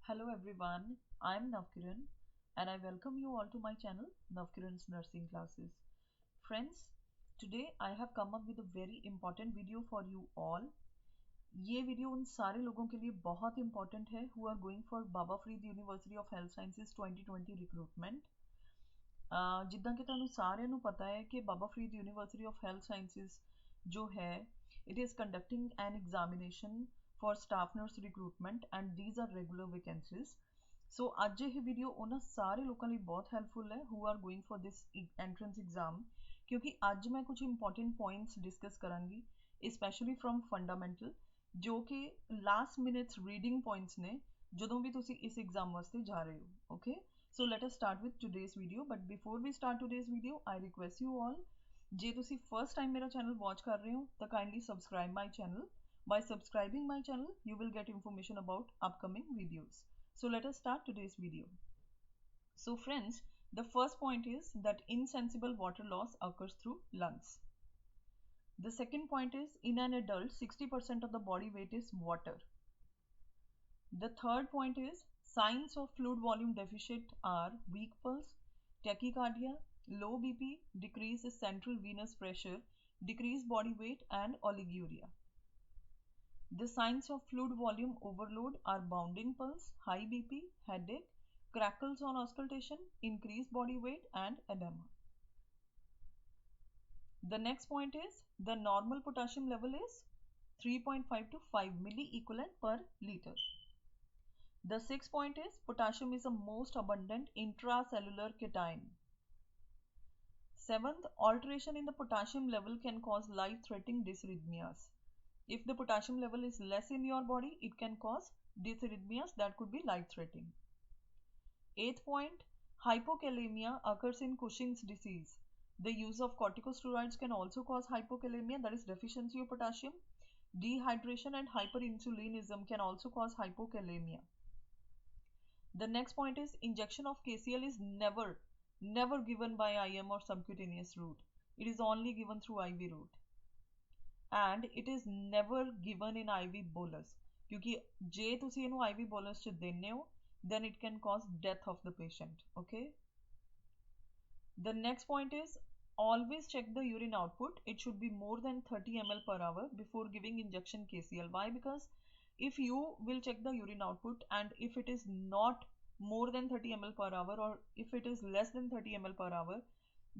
Hello everyone, I am Navkiran and I welcome you all to my channel Navkiran's Nursing Classes. Friends, today I have come up with a very important video for you all. ये video उन सारे लोगों के लिए बहुत important है who are going for Baba Farid University of Health Sciences 2020 recruitment. ਜਿੱਦਾਂ ਕਿ ਤੁਹਾਨੂੰ ਸਾਰਿਆਂ ਨੂੰ ਪਤਾ ਹੈ ਕਿ Baba Farid university of health sciences ਜੋ ਹੈ it is conducting an examination for staff nurse recruitment and these are regular vacancies. So ਅੱਜ ਇਹ ਵੀਡੀਓ ਉਹਨਾਂ ਸਾਰੇ ਲੋਕਾਂ ਲਈ ਬਹੁਤ ਹੈਲਪਫੁਲ ਹੈ who are going for this entrance exam ਕਿਉਂਕਿ ਅੱਜ ਮੈਂ ਕੁਝ ਇੰਪੋਰਟੈਂਟ ਪੁਆਇੰਟਸ ਡਿਸਕਸ ਕਰਾਂਗੀ especially from fundamental ਜੋ ਕਿ ਲਾਸਟ ਮਿੰਟਸ ਰੀਡਿੰਗ ਪੁਆਇੰਟਸ ਨੇ ਜਦੋਂ ਵੀ ਤੁਸੀਂ ਇਸ ਐਗਜ਼ਾਮ ਵਾਸਤੇ ਜਾ ਰਹੇ ਹੋ okay. So let us start with today's video. But before we start today's video, I request you all, ਜੇ ਤੁਸੀਂ first time ਮੇਰਾ channel watch ਕਰ ਰਹੇ ਹੋ ਤਾਂ kindly subscribe my channel. By subscribing my channel, you will get information about upcoming videos. So let us start today's video. So friends, the first point is that insensible water loss occurs through lungs. The second point is in an adult, 60% of the body weight is water. The third point is signs of fluid volume deficit are weak pulse, tachycardia, low BP, decreased central venous pressure, decreased body weight, and oliguria. The signs of fluid volume overload are bounding pulse, high BP, headache, crackles on auscultation, increased body weight, and edema. The next point is the normal potassium level is 3.5 to 5 milliequivalent per liter. The sixth point is potassium is the most abundant intracellular cation. Seventh, alteration in the potassium level can cause life-threatening dysrhythmias. If the potassium level is less in your body, it can cause dysrhythmias that could be life-threatening. Eighth point, hypokalemia occurs in Cushing's disease. The use of corticosteroids can also cause hypokalemia, that is deficiency of potassium. Dehydration and hyperinsulinism can also cause hypokalemia. The next point is injection of KCl is never given by IM or subcutaneous route. It is only given through IV route. And it is never given in IV bolus. क्योंकि जे तुसी इनू IV bolus च देने हो, then it can cause death of the patient. Okay. The next point is always check the urine output. It should be more than 30 ml per hour before giving injection KCl. Why? Because if you will check the urine output and if it is not more than 30 ml per hour or if it is less than 30 ml per hour,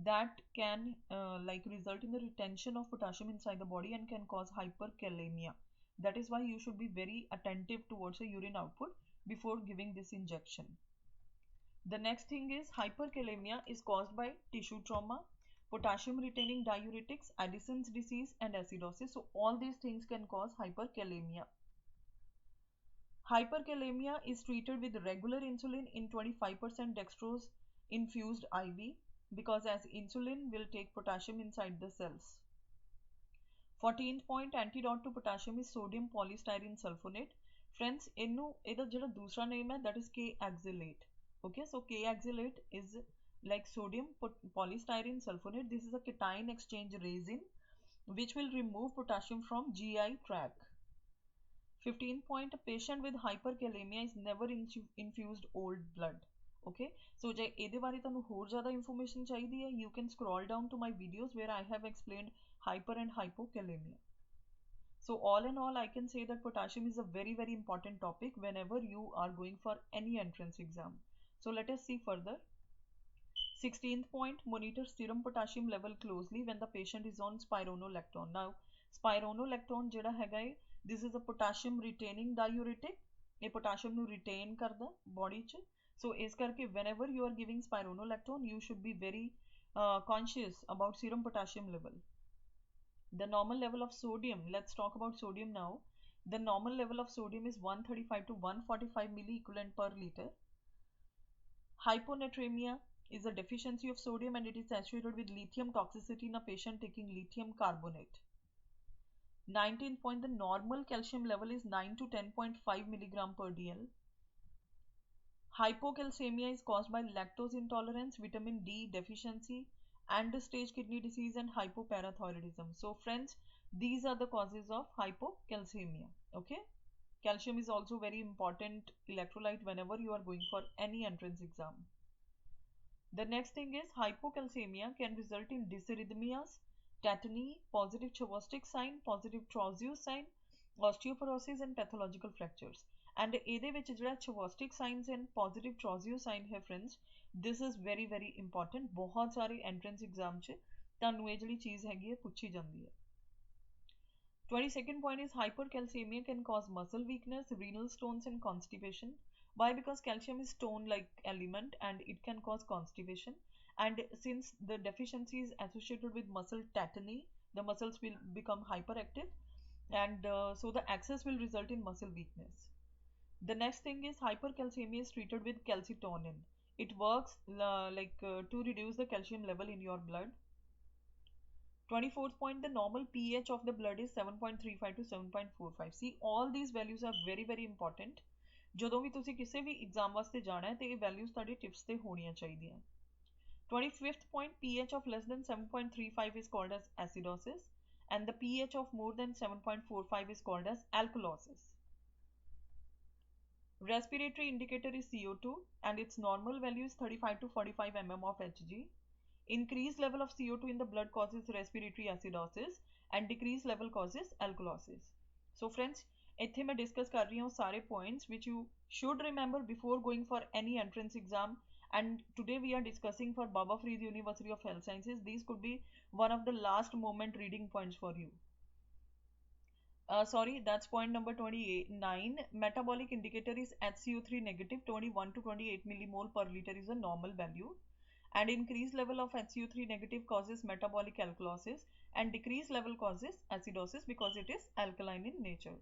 that can result in the retention of potassium inside the body and can cause hyperkalemia. That is why you should be very attentive towards the urine output before giving this injection. The next thing is hyperkalemia is caused by tissue trauma, potassium retaining diuretics, Addison's disease, and acidosis. So all these things can cause hyperkalemia. Hyperkalemia is treated with regular insulin in 25% dextrose infused IV because as insulin will take potassium inside the cells. 14th point, antidote to potassium is sodium polystyrene sulfonate. Friends, ਇਹਦਾ ਜਿਹੜਾ ਦੂਸਰਾ name ਹੈ that is K-axylate. Okay, so K-axylate is like sodium polystyrene sulfonate. This is a cation exchange resin which will remove potassium from GI tract. 15th point, a patient with hyperkalemia is never infused old blood. Okay, so ਜੇ ਇਹਦੇ ਬਾਰੇ ਤੁਹਾਨੂੰ ਹੋਰ ਜ਼ਿਆਦਾ information ਚਾਹੀਦੀ ਹੈ, you can scroll down to my videos where I have explained hyper and hypokalemia. So all in all, I can say that potassium is a very important topic whenever you are going for any entrance exam. So let us see further. 16th point, monitor serum potassium level closely when the patient is on spironolactone. Now spironolactone ਜਿਹੜਾ ਹੈਗਾ ਹੈ, this is a potassium retaining diuretic. ਇਹ potassium ਨੂੰ retain ਕਰਦਾ body ਚ. So ਇਸ ਕਰਕੇ whenever you are giving spironolactone, you should be very conscious about serum potassium level. The normal level of sodium, let's talk about sodium now. The normal level of sodium is 135 to 145 milliequivalent per liter. Hyponatremia is a deficiency of sodium and it is associated with lithium toxicity in a patient taking lithium carbonate. 19th point, the normal calcium level is 9 to 10.5 milligram per dl. Hypocalcemia is caused by lactose intolerance, vitamin D deficiency, end-stage kidney disease and hypoparathyroidism. So friends, these are the causes of hypocalcemia. Okay, Calcium is also very important electrolyte whenever you are going for any entrance exam. The next thing is hypocalcemia can result in dysarrhythmias, tetany, positive Chvostek sign, positive Trousseau sign, osteoporosis and pathological fractures. And ਇਹਦੇ ਵਿੱਚ ਜਿਹੜਾ Chvostek signs and positive Trousseau sign है friends, this is very very important. बहुत सारे entrance exam 'ਚ ਤੁਹਾਨੂੰ ਇਹ ਜਿਹੜੀ ਚੀਜ਼ ਹੈਗੀ ਹੈ ਪੁੱਛੀ ਜਾਂਦੀ ਹੈ. 22nd point is hypercalcemia can cause muscle weakness, renal stones and constipation. Why? Because calcium is stone like element and it can cause constipation, and since the deficiency is associated with muscle tetany, the muscles will become hyperactive, and so the excess will result in muscle weakness. The next thing is hypercalcemia is treated with calcitonin. It works to reduce the calcium level in your blood. 24th point, the normal pH of the blood is 7.35 to 7.45. See, all these values are very very important. ਜਦੋਂ ਵੀ ਤੁਸੀਂ ਕਿਸੇ ਵੀ exam ਵਾਸਤੇ ਜਾਣਾ ਹੈ ਤੇ ਇਹ values ਤੁਹਾਡੇ tips ਤੇ ਹੋਣੀਆਂ ਚਾਹੀਦੀਆਂ. 25th point, pH of less than 7.35 is called as acidosis, and the pH of more than 7.45 is called as alkalosis. Respiratory indicator is CO2 and its normal value is 35 to 45 mm of Hg. Increased level of CO2 in the blood causes respiratory acidosis and decreased level causes alkalosis. So friends, ਇੱਥੇ ਮੈਂ discuss ਕਰ ਰਹੀ ਹਾਂ ਸਾਰੇ points which you should remember before going for any entrance exam, and today we are discussing for Baba Farid University of Health Sciences. These could be one of the last moment reading points for you. Sorry, that's point number 29. Metabolic indicator is HCO3 negative. 21 to 28 millimole per liter is a normal value, and increased level of HCO3 negative causes metabolic alkalosis and decreased level causes acidosis because it is alkaline in nature.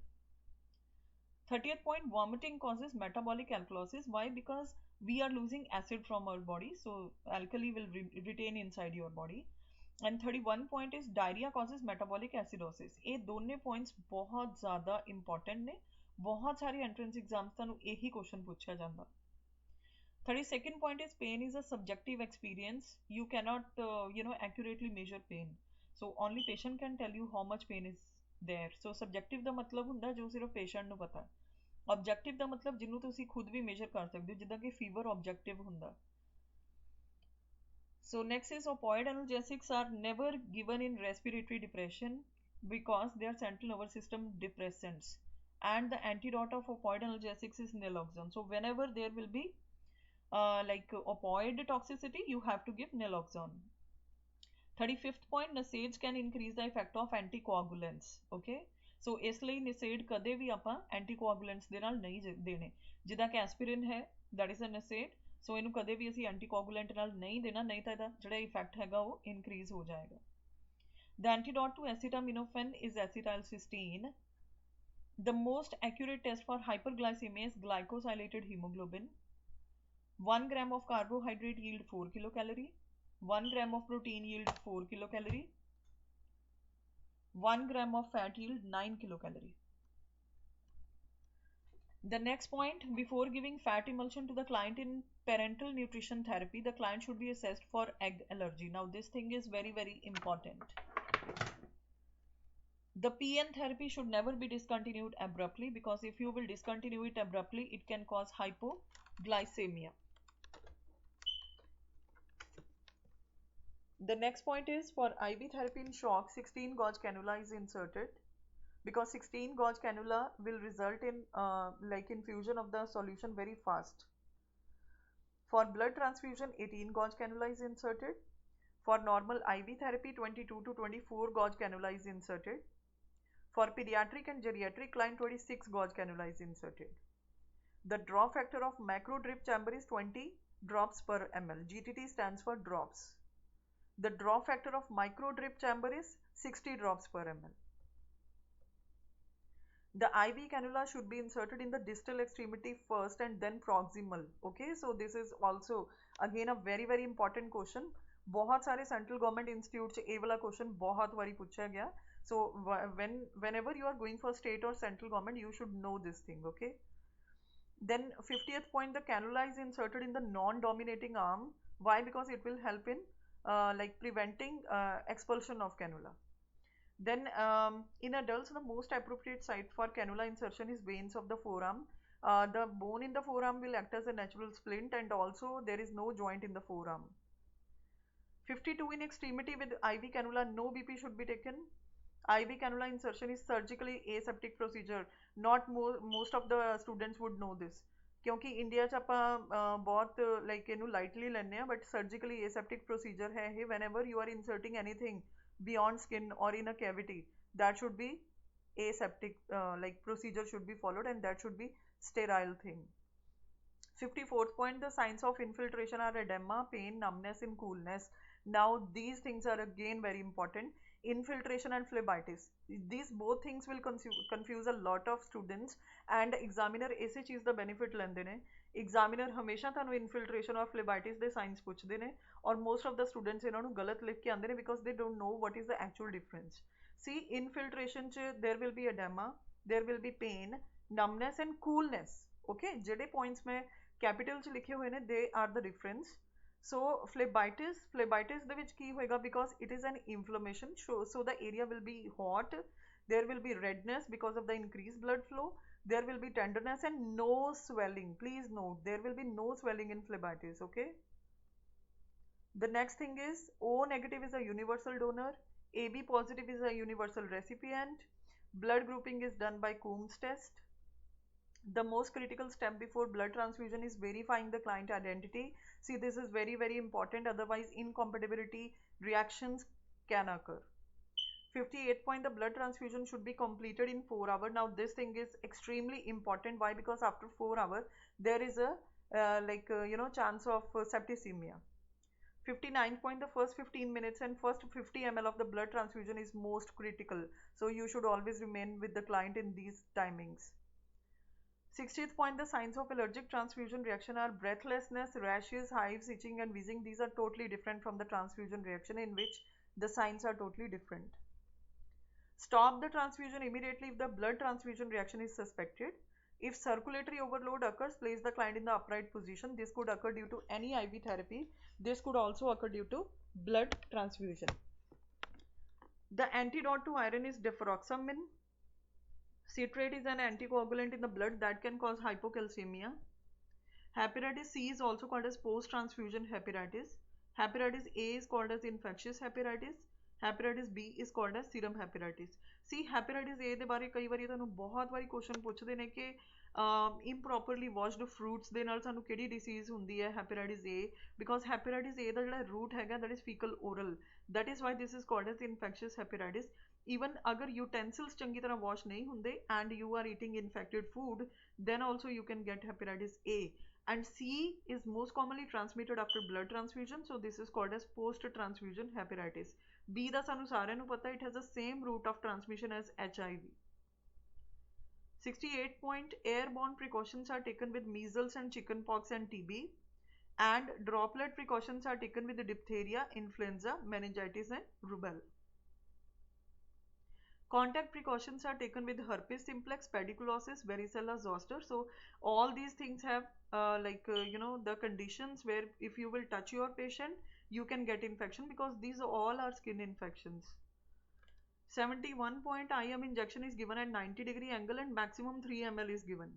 30th point, vomiting causes metabolic alkalosis. Why? Because we are losing acid from our body, so alkali will retain inside your body. And 31 point is diarrhea causes metabolic acidosis. ये दोनों points बहुत ज़्यादा important ने, बहुत सारे entrance exams तानु यही question पूछा जाता. 32nd point is pain is a subjective experience. You cannot accurately measure pain, so only patient can tell you how much pain is there. So subjective ਦਾ ਮਤਲਬ ਹੁੰਦਾ ਜੋ ਸਿਰਫ patient ਨੂੰ ਪਤਾ. Objective ਦਾ ਮਤਲਬ ਜਿਹਨੂੰ ਤੁਸੀਂ ਖੁਦ ਵੀ measure ਕਰ ਸਕਦੇ ਹੋ, ਜਿੱਦਾਂ ਕਿ fever objective ਹੁੰਦਾ. So next is opioid analgesics are never given in respiratory depression because they are central nervous system depressants, and the antidote of opioid analgesics is naloxone. So whenever there will be opioid toxicity, you have to give naloxone. 35th point, NSAIDs can increase the effect of anticoagulants. Okay, so ਇਸ ਲਈ NSAID ਕਦੇ ਵੀ ਆਪਾਂ anticoagulants ਦੇ ਨਾਲ ਨਹੀਂ ਦੇਣੇ. ਜਿੱਦਾਂ ਕਿ ਐਸਪਿਰਿਨ ਹੈ, that is a NSAID, so ਇਹਨੂੰ ਕਦੇ ਵੀ ਅਸੀਂ anticoagulant ਨਾਲ ਨਹੀਂ ਦੇਣਾ, ਨਹੀਂ ਤਾਂ ਇਹਦਾ ਜਿਹੜਾ ਇਫੈਕਟ ਹੈਗਾ ਉਹ ਇਨਕਰੀਜ਼ ਹੋ ਜਾਏਗਾ. The antidote to acetaminophen is acetylcysteine. The most accurate test for hyperglycemia is glycosylated hemoglobin. 1 gram of carbohydrate yield 4 kilocalorie. 1 gram of protein yield 4 kilocalorie. 1 gram of fat yield 9 kilocalorie. The next point, before giving fat emulsion to the client in parental nutrition therapy, the client should be assessed for egg allergy. Now this thing is very very important. The PN therapy should never be discontinued abruptly, because if you will discontinue it abruptly, it can cause hypoglycemia. The next point is for IV therapy in shock, 16 gauge cannula is inserted, because 16 gauge cannula will result in infusion of the solution very fast. For blood transfusion, 18 gauge cannula is inserted. For normal IV therapy, 22 to 24 gauge cannula is inserted. For pediatric and geriatric client, 26 gauge cannula is inserted. The drop factor of macro drip chamber is 20 drops per ml. GTT stands for drops. The drop factor of micro drip chamber is 60 drops per ml. The IV cannula should be inserted in the distal extremity first and then proximal. Okay, so this is also again a very very important question. बहुत सारे central government institute से ये वाला question बहुत बारी पूछा गया. So whenever you are going for state or central government, you should know this thing. Okay. Then 50th point, the cannula is inserted in the non-dominating arm. Why? Because it will help in preventing expulsion of cannula. Then in adults, the most appropriate site for cannula insertion is veins of the forearm. The bone in the forearm will act as a natural splint, and also there is no joint in the forearm. 52, in extremity with IV cannula, no BP should be taken. IV cannula insertion is surgically aseptic procedure. Not most of the students would know this. क्योंकि India च ਆਪਾਂ बहुत like ਇਹਨੂੰ lightly ਲੈਂਦੇ ਆ but ਸਰਜੀਕਲੀ aseptic procedure ਹੈ ਇਹ whenever you are inserting anything beyond skin or in a cavity that should be aseptic like procedure should be followed and that should be sterile thing. 54th point, the signs of infiltration are edema, pain, numbness, and coolness. Now, these things are again very important. Infiltration and phlebitis. These both things will confuse a lot of students and examiner ऐसे चीज़ दा benefit लेंदे ने. Examiner हमेशा थानू infiltration और phlebitis दे signs पूछदे ने और most of the students इन्हां नू गलत लिख के आंदे ने because they don't know what is the actual difference. See, infiltration च there will be edema, there will be pain, numbness and coolness. Okay, ਜਿਹੜੇ points में capital च लिखे हुए ने they are the difference. So phlebitis ਦੇ ਵਿੱਚ ਕੀ ਹੋਏਗਾ because it is an inflammation so the area will be hot, there will be redness because of the increased blood flow, there will be tenderness and no swelling. Please note there will be no swelling in phlebitis. Okay, the next thing is O negative is a universal donor, AB positive is a universal recipient, blood grouping is done by Coombs test. The most critical step before blood transfusion is verifying the client identity. See, this is very very important, otherwise incompatibility reactions can occur. 58 point, the blood transfusion should be completed in 4 hours. Now this thing is extremely important. Why? Because after 4 hours there is a chance of septicemia. 59 point, the first 15 minutes and first 50 ml of the blood transfusion is most critical, so you should always remain with the client in these timings. 60th point, the signs of allergic transfusion reaction are breathlessness, rashes, hives, itching and wheezing. These are totally different from the transfusion reaction in which the signs are totally different. Stop the transfusion immediately if the blood transfusion reaction is suspected. If circulatory overload occurs, place the client in the upright position. This could occur due to any IV therapy. This could also occur due to blood transfusion. The antidote to iron is deferoxamine. Citrate is an anticoagulant in the blood that can cause hypocalcemia. Hepatitis C is also called as post-transfusion hepatitis. Hepatitis A is called as infectious hepatitis. Hepatitis B is called as serum hepatitis. See, hepatitis A ਦੇ ਬਾਰੇ ਕਈ ਵਾਰੀ ਤੁਹਾਨੂੰ ਬਹੁਤ ਵਾਰੀ question ਪੁੱਛਦੇ ਨੇ ਕਿ improperly washed fruits ਦੇ ਨਾਲ ਸਾਨੂੰ ਕਿਹੜੀ ਡਿਸੀਜ਼ ਹੁੰਦੀ ਹੈ hepatitis A, because hepatitis A ਦਾ ਜਿਹੜਾ root ਹੈਗਾ that is fecal oral, that is why this is called as infectious hepatitis. Even अगर utensils चंगी तरह wash नहीं ਹੁੰਦੇ and you are eating infected food, then also you can get hepatitis A. And C is most commonly transmitted after blood transfusion, so this is called as post-transfusion hepatitis. B ਦਾ ਸਾਨੂੰ ਸਾਰਿਆਂ ਨੂੰ ਪਤਾ, it has the same route of transmission as HIV. 68 point, airborne precautions are taken with measles and chickenpox and TB, and droplet precautions are taken with the diphtheria, influenza, meningitis and rubella. Contact precautions are taken with herpes simplex, pediculosis, varicella zoster. So all these things have the conditions where if you will touch your patient, you can get infection because these all are skin infections. 71 point, IM injection is given at 90-degree angle and maximum 3 ml is given.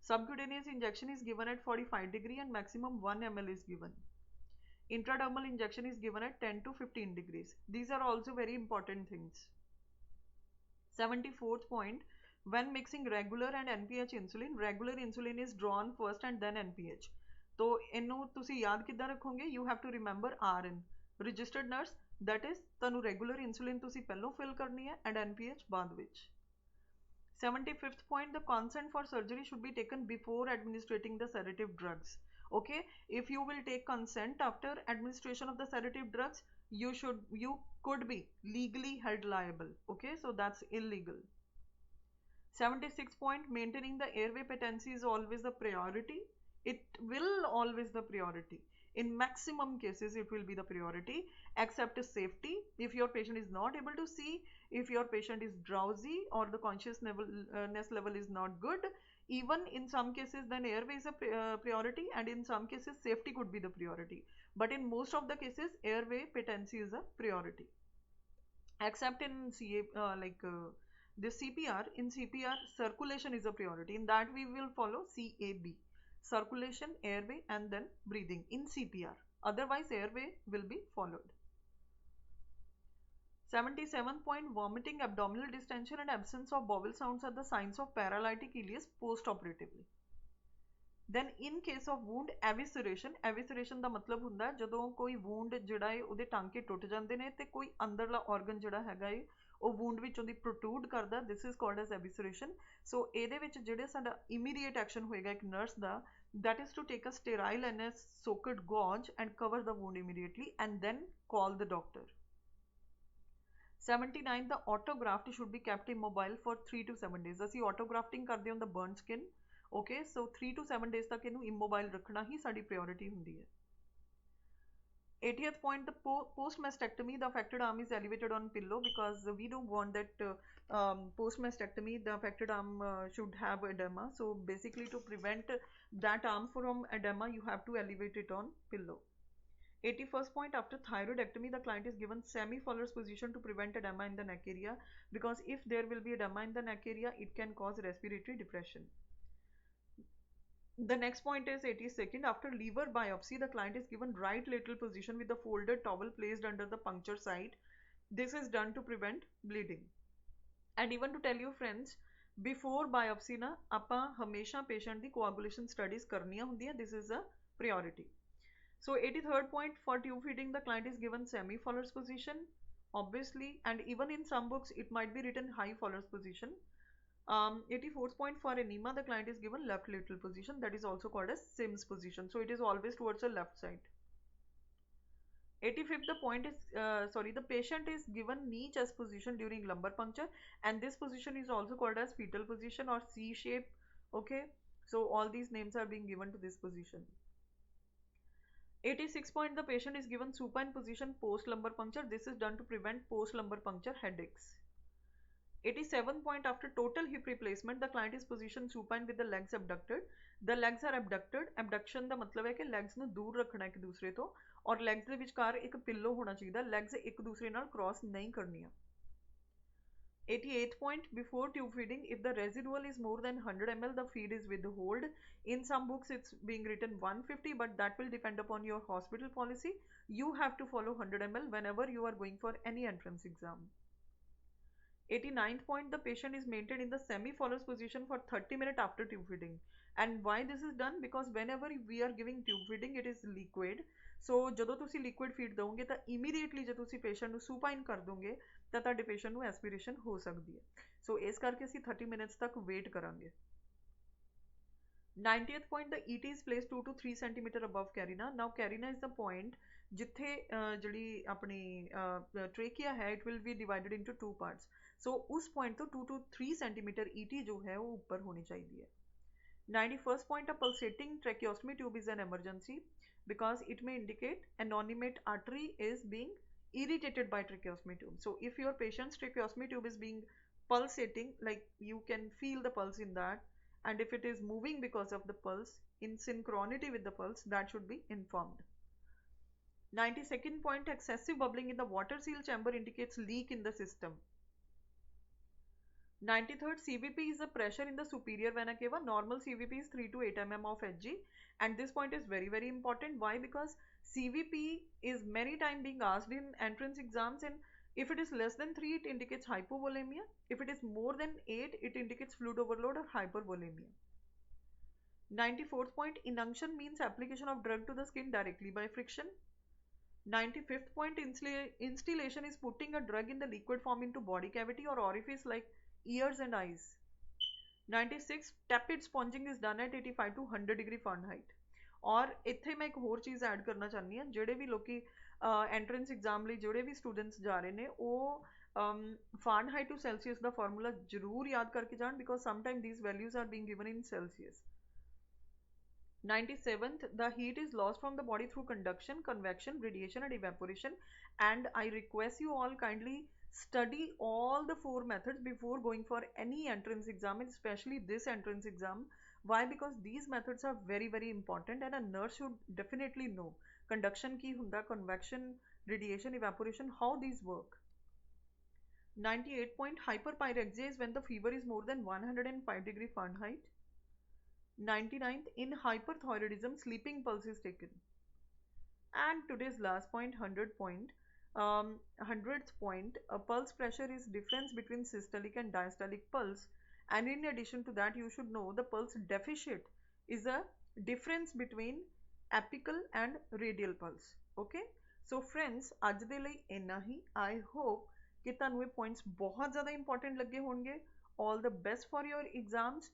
Subcutaneous injection is given at 45-degree and maximum 1 ml is given. Intradermal injection is given at 10 to 15 degrees. These are also very important things. 74th point, when mixing regular and NPH insulin, regular insulin is drawn first and then NPH. तो इन्हों तुसी याद किद्दां रखोगे? You have to remember RN. Registered nurse, that is Tanu regular insulin तुसी पहलों fill करनी है and NPH बाद विच. 75th point, the consent for surgery should be taken before administrating the sedative drugs. Okay, if you will take consent after administration of the sedative drugs, you could be legally held liable. Okay, so that's illegal. 76 point, maintaining the airway patency is always the priority. It will always the priority. In maximum cases, it will be the priority, except safety. If your patient is not able to see, if your patient is drowsy or the consciousness level is not good, even in some cases then airway is a priority, and in some cases safety could be the priority, but in most of the cases airway patency is a priority. except in this CPR. In CPR, circulation is a priority. In that, we will follow CAB: circulation, airway, and then breathing in CPR. Otherwise, airway will be followed. 77 point: vomiting, abdominal distension, and absence of bowel sounds are the signs of paralytic ileus post-operatively. Then in case of wound, evisceration, evisceration ਦਾ ਮਤਲਬ ਹੁੰਦਾ ਜਦੋਂ ਕੋਈ wound ਜਿਹੜਾ ਹੈ ਉਹਦੇ ਟਾਂਕੇ ਟੁੱਟ ਜਾਂਦੇ ਨੇ ਤੇ ਕੋਈ ਅੰਦਰਲਾ organ ਜਿਹੜਾ ਹੈਗਾ ਹੈ ਉਹ wound ਵਿੱਚੋਂ ਦੀ protrude ਕਰਦਾ, this is called as evisceration. So ਇਹਦੇ ਵਿੱਚ ਜਿਹੜੇ ਸਾਡਾ immediate action ਹੋਏਗਾ ਇੱਕ nurse the, that is to take a sterile NS soaked gauze and cover the wound immediately and then call the doctor. 79, the autograft should be kept immobile for 3 to 7 days. ਅਸੀਂ autografting ਕਰਦੇ ਹਾਂ the burnt skin. Okay, so 3 to 7 days तक इनू immobile रखना ही sari priority हुंदी है. 80th point: the post mastectomy, the affected arm is elevated on pillow because we don't want that post mastectomy the affected arm should have edema. So basically to prevent that arm from edema, you have to elevate it on pillow. 81st point: after thyroidectomy, the client is given semi-Fowler's position to prevent edema in the neck area, because if there will be edema in the neck area, it can cause respiratory depression. The next point is 82nd: after liver biopsy, the client is given right lateral position with the folded towel placed under the puncture site. This is done to prevent bleeding. And even to tell you friends, before biopsy na ਆਪਾਂ ਹਮੇਸ਼ਾ patient ਦੀ coagulation studies ਕਰਨੀਆਂ ਹੁੰਦੀਆਂ. This is a priority. So 83rd point: for tube feeding, the client is given semi-Fowler's position, obviously, and even in some books it might be written high Fowler's position. 84th point: for enema, the client is given left lateral position, that is also called as Sims position. So it is always towards the left side. 85th the point is the patient is given knee chest position during lumbar puncture, and this position is also called as fetal position or C shape. Okay, so all these names are being given to this position. 86 point: the patient is given supine position post lumbar puncture. This is done to prevent post lumbar puncture headaches. 87 point: after total hip replacement, the client is positioned supine with the legs abducted. The legs are abducted. Abduction ਦਾ ਮਤਲਬ ਹੈ ਕਿ legs ਨੂੰ ਦੂਰ ਰੱਖਣਾ ਇੱਕ ਦੂਸਰੇ ਤੋਂ, ਔਰ legs ਦੇ ਵਿਚਕਾਰ ਇੱਕ pillow ਹੋਣਾ ਚਾਹੀਦਾ, legs ਇੱਕ ਦੂਸਰੇ ਨਾਲ cross ਨਹੀਂ ਕਰਨੀਆਂ. 88th point: before tube feeding, if the residual is more than 100 ml, the feed is withheld. In some books it's being written 150, but that will depend upon your hospital policy. You have to follow 100 ml whenever you are going for any entrance exam. 89th point: the patient is maintained in the semi-Fowler's position for 30 minutes after tube feeding. And why this is done? Because whenever we are giving tube feeding, it is liquid. So ਜਦੋਂ ਤੁਸੀਂ liquid feed ਦੋਗੇ ਤਾਂ immediately ਜੇ ਤੁਸੀਂ patient ਨੂੰ supine ਕਰ ਦੋਗੇ ਤਾਂ ਤੁਹਾਡੇ patient ਨੂੰ aspiration ਹੋ ਸਕਦੀ ਹੈ. So ਇਸ ਕਰਕੇ ਅਸੀਂ 30 minutes ਤੱਕ wait ਕਰਾਂਗੇ. 90th point: the ET is placed 2 to 3 centimeter above carina. Now carina is the point ਜਿੱਥੇ ਜਿਹੜੀ ਆਪਣੀ trachea ਹੈ, it will be divided into two parts. So उस point ਤੋਂ 2 to 3 centimeter ET जो है वो ऊपर होनी चाहिए. 91st point: a pulsating tracheostomy tube is an emergency because it may indicate innominate artery is being irritated by tracheostomy tube. So if your patient's tracheostomy tube is being pulsating, like you can feel the pulse in that, and if it is moving because of the pulse in synchronity with the pulse, that should be informed. 92nd point: excessive bubbling in the water seal chamber indicates leak in the system. 93rd: CVP is the pressure in the superior vena cava. Normal CVP is 3 to 8 mm of Hg, and this point is very important. Why? Because CVP is many times being asked in entrance exams, and if it is less than 3, it indicates hypovolemia. If it is more than 8, it indicates fluid overload or hypervolemia. 94th point: inunction means application of drug to the skin directly by friction. 95th point: instillation is putting a drug in the liquid form into body cavity or orifice like ears and eyes. 96, tepid sponging is done at 85 to 100 degree Fahrenheit. और ਇੱਥੇ ਮੈਂ ਇੱਕ ਹੋਰ ਚੀਜ਼ add ਕਰਨਾ ਚਾਹੁੰਦੀ ਹਾਂ, ਜਿਹੜੇ ਵੀ ਲੋਕੀ ਐਂਟਰੈਂਸ ਐਗਜ਼ਾਮ ਲਈ ਜਿਹੜੇ ਵੀ ਸਟੂਡੈਂਟਸ ਜਾ ਰਹੇ ਨੇ ਉਹ Fahrenheit to Celsius the formula ਜ਼ਰੂਰ ਯਾਦ ਕਰਕੇ ਜਾਣ, because sometimes these values are being given in Celsius. 97th, the heat is lost from the body through conduction, convection, radiation and evaporation. And I request you all kindly study all the 4 methods before going for any entrance exam, especially this entrance exam. Why? Because these methods are very important, and a nurse should definitely know conduction ki hunda, convection, radiation, evaporation, how these work. 98 point hyperpyrexia is when the fever is more than 105 degree Fahrenheit. 99th, in hyperthyroidism, sleeping pulse is taken. And today's last point, 100 point. 100th point, a pulse pressure is difference between systolic and diastolic pulse. And in addition to that, you should know the pulse deficit is a difference between apical and radial pulse. Okay, so friends, ਅੱਜ ਦੇ ਲਈ ਇੰਨਾ ਹੀ. I hope कि ਤੁਹਾਨੂੰ ਇਹ points बहुत ज़्यादा important ਲੱਗੇ ਹੋਣਗੇ. All the best for your exams.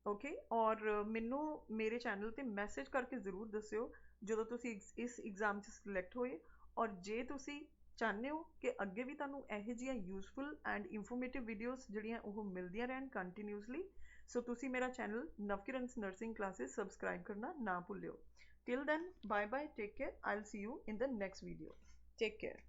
Okay, ਔਰ ਮੈਨੂੰ ਮੇਰੇ ਚੈਨਲ ਤੇ ਮੈਸੇਜ ਕਰਕੇ ਜ਼ਰੂਰ ਦੱਸਿਓ ਜਦੋਂ ਤੁਸੀਂ ਇਸ ਐਗਜ਼ਾਮ 'ਚ ਸਿਲੈਕਟ ਹੋਏ, ਔਰ ਜੇ ਤੁਸੀਂ ਚਾਹੁੰਦੇ ਹੋ ਕਿ ਅੱਗੇ ਵੀ ਤੁਹਾਨੂੰ ਇਹੋ ਜਿਹੀਆਂ ਯੂਜ਼ਫੁਲ ਐਂਡ ਇਨਫੋਰਮੇਟਿਵ ਵੀਡੀਓਜ਼ ਜਿਹੜੀਆਂ ਉਹ ਮਿਲਦੀਆਂ ਰਹਿਣ ਕੰਟੀਨਿਊਸਲੀ, ਸੋ ਤੁਸੀਂ ਮੇਰਾ ਚੈਨਲ ਨਵਕਿਰਨਸ ਨਰਸਿੰਗ ਕਲਾਸਿਸ ਸਬਸਕ੍ਰਾਈਬ ਕਰਨਾ ਨਾ ਭੁੱਲਿਓ. Till then, bye bye, take care. I'll see you in the next video. Take care.